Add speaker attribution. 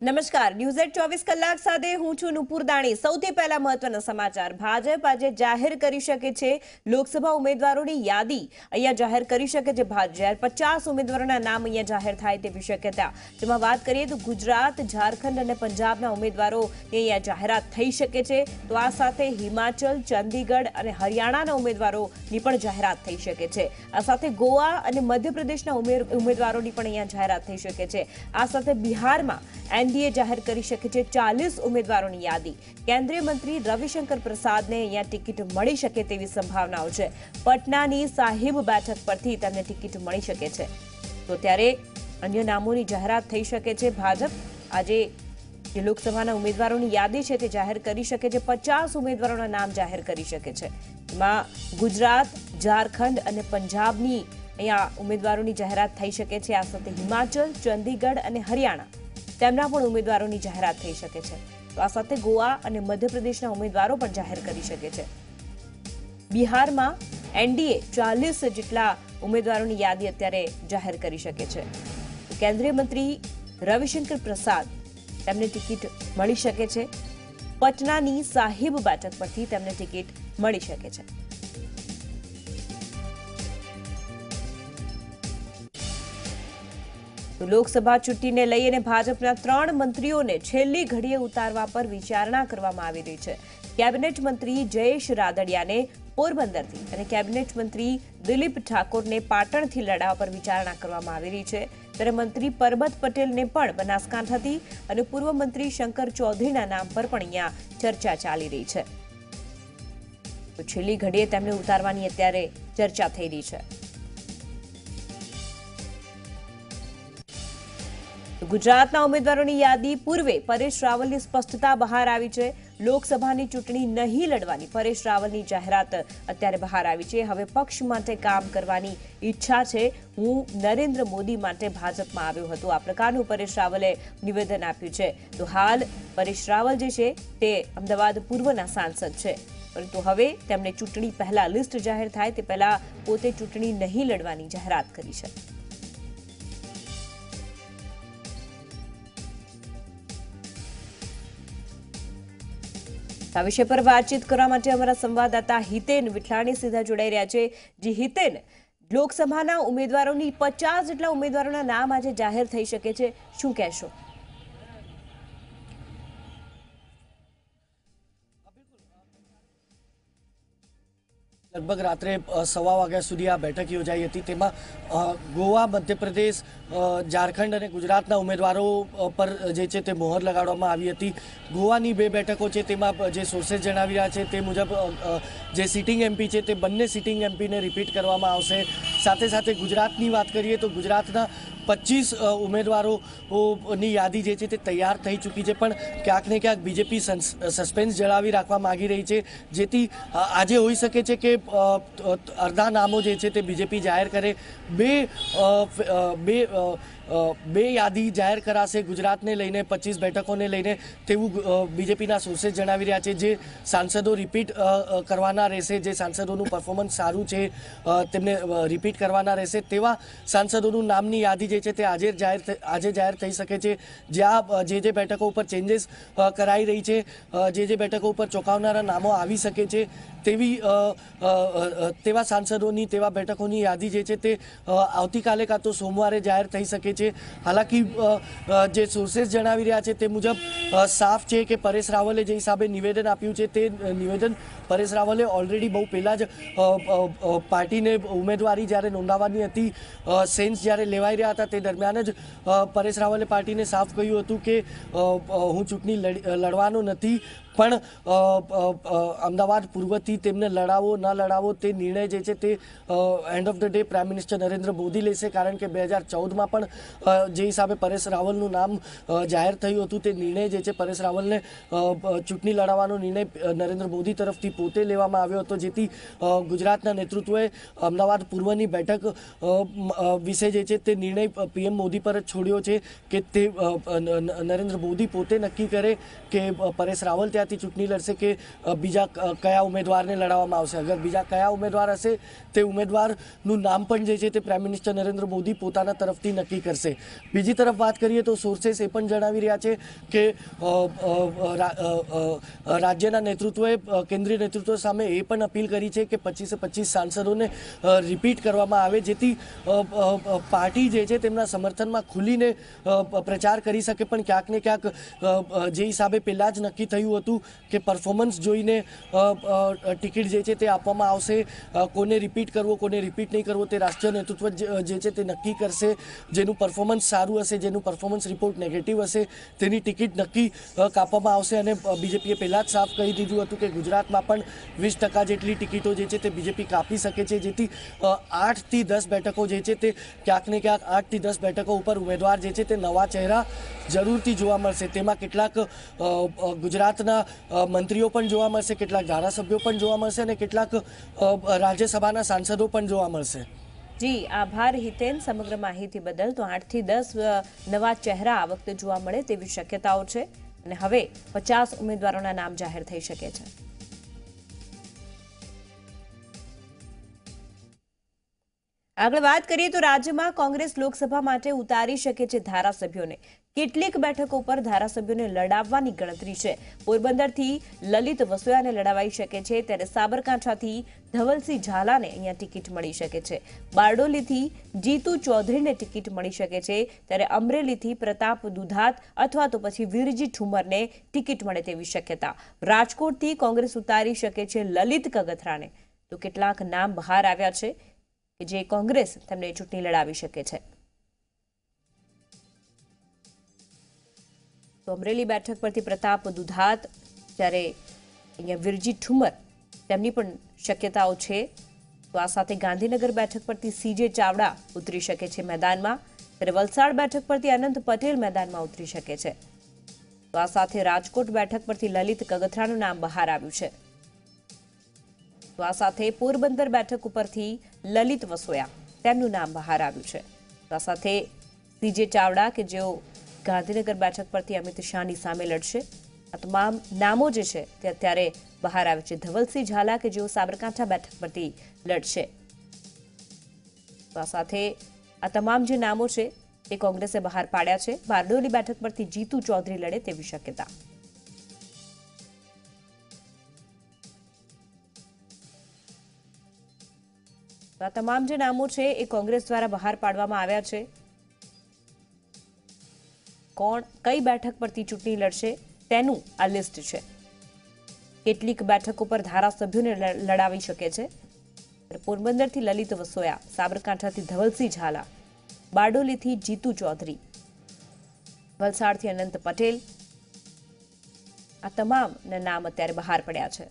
Speaker 1: નમસ્કાર news at 24 કલાક સાથે હું છું નુપુર દાણી। સૌથી પહેલા મહત્વના સમાચાર। ભાજપ આજે જાહેર કરી શકે છે લોકસભા ઉમેદવારોની યાદી। અહીંયા જાહેર કરી શકે છે ભાજપ 50 ઉમેદવારોના નામ અહીંયા જાહેર થાય તેવી શક્યતા। જેમાં વાત કરીએ તો ગુજરાત, ઝારખંડ અને પંજાબના ઉમેદવારોની અહીંયા જાહેરાત થઈ શકે છે। તો આ સાથે હિમાચલ, ચંદીગઢ અને હરિયાણાના ઉમેદવારોની પણ જાહેરાત થઈ શકે છે। આ સાથે ગોવા અને મધ્યપ્રદેશના ઉમેદવારોની પણ અહીંયા જાહેરાત થઈ શકે છે। આ સાથે બિહારમાં एनडीए जाहिर करी શકે છે 40 ઉમેદવારોની યાદી। કેન્દ્રીય મંત્રી રવિશંકર પ્રસાદને અહીંયા ટિકિટ મળી શકે તેવી સંભાવનાઓ છે। પટનાની સાહિબ બેઠક પરથી તેમને ટિકિટ મળી શકે છે। તો ત્યારે અન્ય નામોની જાહેરાત થઈ શકે છે। ભાજપ આજે જે લોકસભાના ઉમેદવારોની યાદી છે તે જાહેર કરી શકે છે। 50 ઉમેદવારોના નામ જાહેર કરી શકે છે। એમાં ગુજરાત, ઝારખંડ અને પંજાબની અહીંયા ઉમેદવારોની જાહેરાત થઈ શકે છે। આ સાથે હિમાચલ, ચંદીગઢ અને હરિયાણા તેમના પણ ઉમેદવારોની જાહેરાત થઈ શકે છે। તો આ સાથે ગોવા અને મધ્યપ્રદેશના ઉમેદવારો પણ જાહેર કરી શકે છે। બિહારમાં એનડીએ 40 જેટલા ઉમેદવારોની યાદી અત્યારે જાહેર કરી શકે છે। કેન્દ્રીય મંત્રી રવિશંકર પ્રસાદ તેમને ટિકિટ મળી શકે છે। પટનાની સાહિબ બેઠક પરથી તેમને ટિકિટ મળી શકે છે। લોકસભા ચૂંટણીને લઈને ભાજપના 3 મંત્રીઓને છેલ્લી ઘડીએ ઉતારવા પર વિચારણા કરવામાં આવી રહી છે। કેબિનેટ મંત્રી જયેશ રાદડિયાને પોરબંદરથી અને કેબિનેટ મંત્રી દિલીપ ઠાકોરને પાટણથી લડાવવા પર વિચારણા કરવામાં આવી રહી છે। ત્યારે મંત્રી પરબત પટેલને પણ બનાસકાંઠાથી અને પૂર્વ મંત્રી શંકર ચૌધરીના નામ પર પણ અહીંયા ચર્ચા ચાલી રહી છે। તો છેલ્લી ઘડીએ તેમને ઉતારવાની અત્યારે ચર્ચા થઈ રહી છે। ગુજરાતના ઉમેદવારોની યાદી પૂર્વે પરેશ રાવલની સ્પષ્ટતા બહાર આવી છે। લોકસભાની ચૂંટણી નહીં લડવાની પરેશ રાવલની જાહેરાત અત્યારે બહાર આવી છે। હવે પક્ષ માટે કામ કરવાની ઈચ્છા છે। હું નરેન્દ્ર મોદી માટે ભાજપમાં આવ્યો હતો, આ પ્રકારનું પરેશ રાવલે નિવેદન આપ્યું છે। તો હાલ પરેશ રાવલ જે છે તે અમદાવાદ પૂર્વના સાંસદ છે, પરંતુ હવે તેમણે ચૂંટણી પહેલા લિસ્ટ જાહેર થાય તે પહેલા પોતે ચૂંટણી નહીં લડવાની જાહેરાત કરી છે। આ વિષય પર વાતચીત કરવા માટે અમારા સંવાદદાતા હિતેન વિઠલાણી સીધા જોડાઈ રહ્યા છે। જી હિતેન, લોકસભાના ઉમેદવારોની 50 જેટલા ઉમેદવારોના નામ આજે જાહેર થઈ શકે છે, શું કહેશો?
Speaker 2: लगभग रात्रे 1:15 वाग्या सुधी आ बैठक योजाई हती। तेमां गोवा, मध्यप्रदेश, झारखंड और गुजरातना उम्मीदवारों पर जे छे ते मोहर लगाडवामां आवी हती। गोवानी 2 બેઠકો છે તેમાં જે સોર્सेस જણાવી રહ્યા છે તે મુજબ જે સિટિંગ એમપી છે તે બંને સિટિંગ એમપીને રિપીટ કરવામાં આવશે। સાથે સાથે ગુજરાતની વાત કરીએ તો ગુજરાતના 25 ઉમેદવારોની યાદી જે છે તે તૈયાર થઈ ચૂકી છે, પણ ક્યાંક ને ક્યાંક બીજેપી સસ્પેન્સ જળાવી રાખવા માંગી રહી છે, જેથી આજે હોઈ શકે છે કે અડધા નામો જે છે તે બીજેપી જાહેર કરે। બે યાદી જાહેર કરાશે ગુજરાતને લઈને 25 બેઠકોને લઈને તેવું બીજેપીના સોર્सेस જણાવી રહ્યા છે। જે સાંસદો રિપીટ કરવાના રહેશે, જે સાંસદોનું પરફોર્મન્સ સારું છે તેમને રિપીટ કરવાના રહેશે, તેવા સાંસદોનું નામની યાદી જે છે તે આજે જાહેર થઈ શકે છે। જ્યાં જે બેઠકો ઉપર ચેન્જીસ કરાઈ રહી છે, જે બેઠકો ઉપર ચોંકાવનારા નામો આવી શકે છે તેવા સાંસદોની, તેવા બેઠકોની યાદી જે છે તે આવતીકાલે કાં તો સોમવારે જાહેર થઈ શકે છે। હાલાકી જે સોર્सेस જણાવી રહ્યા છે તે મુજબ સાફ છે કે પરેશ રાવલે જે હિસાબે નિવેદન આપ્યું છે તે નિવેદન પરેશ રાવલે ઓલરેડી બહુ પહેલાં જ પાર્ટીને ઉમેદવારી જ્યારે નોંધાવવાની હતી, સેન્સ જ્યારે લેવાઈ રહ્યા હતા તે દરમિયાન જ પરેશ રાવલે પાર્ટીને સાફ કહ્યું હતું કે હું ચૂંટણી લડવાનો નથી, પણ અમદાવાદ પૂર્વથી તેમને લડાવો ન લડાવો તે નિર્ણય જે છે તે end of the day prime minister Narendra Modi લેશે। કારણ કે 2014માં પણ જે હિસાબે પરેશ રાવલનું નામ જાહેર થયું હતું તે નિર્ણય જે છે પરેશ રાવલને ચૂંટણી લડાવવાનો નિર્ણય નરેન્દ્ર મોદી તરફથી પોતે લેવામાં આવ્યો હતો, જેથી ગુજરાતના નેતૃત્વએ અમદાવાદ પૂર્વની બેઠક વિશે જે છે તે નિર્ણય પીએમ મોદી પર જ છોડ્યો છે કે તે નરેન્દ્ર મોદી પોતે નક્કી કરે કે પરેશ રાવલ ત્યાં જગ્યાથી ચૂંટણી લડશે કે બીજા કયા ઉમેદવારને લડાવવામાં આવશે. અગર બીજા કયા ઉમેદવાર હશે તે ઉમેદવારનું નામ પણ જે છે તે પ્રાઇમ મિનિસ્ટર નરેન્દ્ર મોદી પોતાના તરફથી નક્કી કરશે. બીજી તરફ વાત કરીએ તો સોર્સેસ એ પણ જણાવી રહ્યા છે કે રાજ્યના નેતૃત્વએ કેન્દ્રીય નેતૃત્વ સામે એ પણ અપીલ કરી છે કે 25 સાંસદોને રિપીટ કરવામાં આવે, જેથી પાર્ટી જે છે તેમના સમર્થનમાં ખુલીને પ્રચાર કરી શકે. પણ ક્યાંક ને ક્યાંક જે હિસાબે પહેલાં જ નક્કી થયું હતું કે પરફોર્મન્સ જોઈને ટિકિટ જે છે તે આપવામાં આવશે, કોને રિપીટ કરવો કોને રિપીટ નહીં કરવો તે રાષ્ટ્રીય નેતૃત્વ જે છે તે નક્કી કરશે. જેનું પરફોર્મન્સ સારું હશે, જેનું પરફોર્મન્સ રિપોર્ટ નેગેટિવ હશે તેની ટિકિટ નક્કી કાપવામાં આવશે. અને બીજેપીએ પહેલાં જ સાફ કહી દીધું હતું કે ગુજરાતમાં પણ 20% જેટલી ટિકિટો જે છે તે બીજેપી કાપી શકે છે, જેથી 8 થી 10 બેઠકો જે છે તે ક્યાંક ને ક્યાંક 8 થી 10 બેઠકો ઉપર ઉમેદવાર જે છે તે નવા ચહેરા જરૂરથી જોવા મળશે. તેમાં કેટલાક ગુજરાતના મંત્રીઓ પણ જોવા મળશે, કેટલાક ધારાસભ્યો પણ જોવા મળશે અને કેટલાક રાજ્યસભાના સાંસદો પણ જોવા મળશે.
Speaker 1: જી આભાર હિતેન સમગ્ર માહિતી બદલ. તો 8 થી 10 નવા ચહેરા આ વખતે જોવા મળે તેવી શક્યતાઓ છે અને હવે 50 ઉમેદવારોના નામ જાહેર થઈ શકે છે. આગળ વાત કરીએ તો રાજ્યમાં કોંગ્રેસ લોકસભા માટે ઉતારી શકે છે ધારાસભ્યોને. કેટલીક બેઠકો પર ધારાસભ્યોને લડાવવાની ગણતરી છે. પોરબંદરથી લલિત વસોયાને લડાવાઈ શકે છે, ત્યારે સાબરકાંઠાથી ધવલસિંહ ઝાલાને અહીંયા ટિકિટ મળી શકે છે. બારડોલીથી જીતુ ચૌધરીને ટિકિટ મળી શકે છે, ત્યારે અમરેલીથી પ્રતાપ દુધાત અથવા તો પછી વીરજી ઠુમરને ટિકિટ મળે તેવી શક્યતા. રાજકોટથી કોંગ્રેસ ઉતારી શકે છે લલિત કગથરાને. તો કેટલાક નામ બહાર આવ્યા છે કે જે કોંગ્રેસ તેમને ચૂંટણી લડાવી શકે છે. તો અમરેલી બેઠક પરથી પ્રતાપ દુધાત, જ્યારે અહીંયા વીરજી ઠુમર તેમની પણ શક્યતાઓ છે. તો આ સાથે ગાંધીનગર બેઠક પરથી સીજે ચાવડા ઉતરી શકે છે મેદાનમાં, ત્યારે વલસાડ બેઠક પરથી અનંત પટેલ મેદાનમાં ઉતરી શકે છે. તો આ સાથે રાજકોટ બેઠક પરથી લલિત કગથરાનું નામ બહાર આવ્યું છે. તો આ સાથે પોરબંદર બેઠક ઉપરથી લલિત વસોયા તેમનું નામ બહાર આવ્યું છે. તો આ સાથે સીજે ચાવડા કે જેઓ ગાંધીનગર બેઠક પરથી અમિત શાહની સામે લડશે. આ તમામ નામો જે છે તે અત્યારે બહાર આવે છે. ધવલસિંહ ઝાલા કે જેઓ સાબરકાંઠા બેઠક પરથી લડશે. તો આ સાથે આ તમામ જે નામો છે તે કોંગ્રેસે બહાર પાડ્યા છે. બારડોલી બેઠક પરથી જીતુ ચૌધરી લડે તેવી શક્યતા. આ તમામ જે નામો છે એ કોંગ્રેસ દ્વારા બહાર પાડવામાં આવ્યા છે. કોણ કઈ બેઠક પરથી ચૂંટણી લડશે તેનું આ લિસ્ટ છે. કેટલીક બેઠકો પર ધારાસભ્યોને લડાવી શકે છે. પોરબંદરથી લલિત વસોયા, સાબરકાંઠાથી ધવલસિંહ ઝાલા, બારડોલીથી જીતુ ચૌધરી, વલસાડથી અનંત પટેલ, આ તમામ નામ અત્યારે બહાર પડ્યા છે.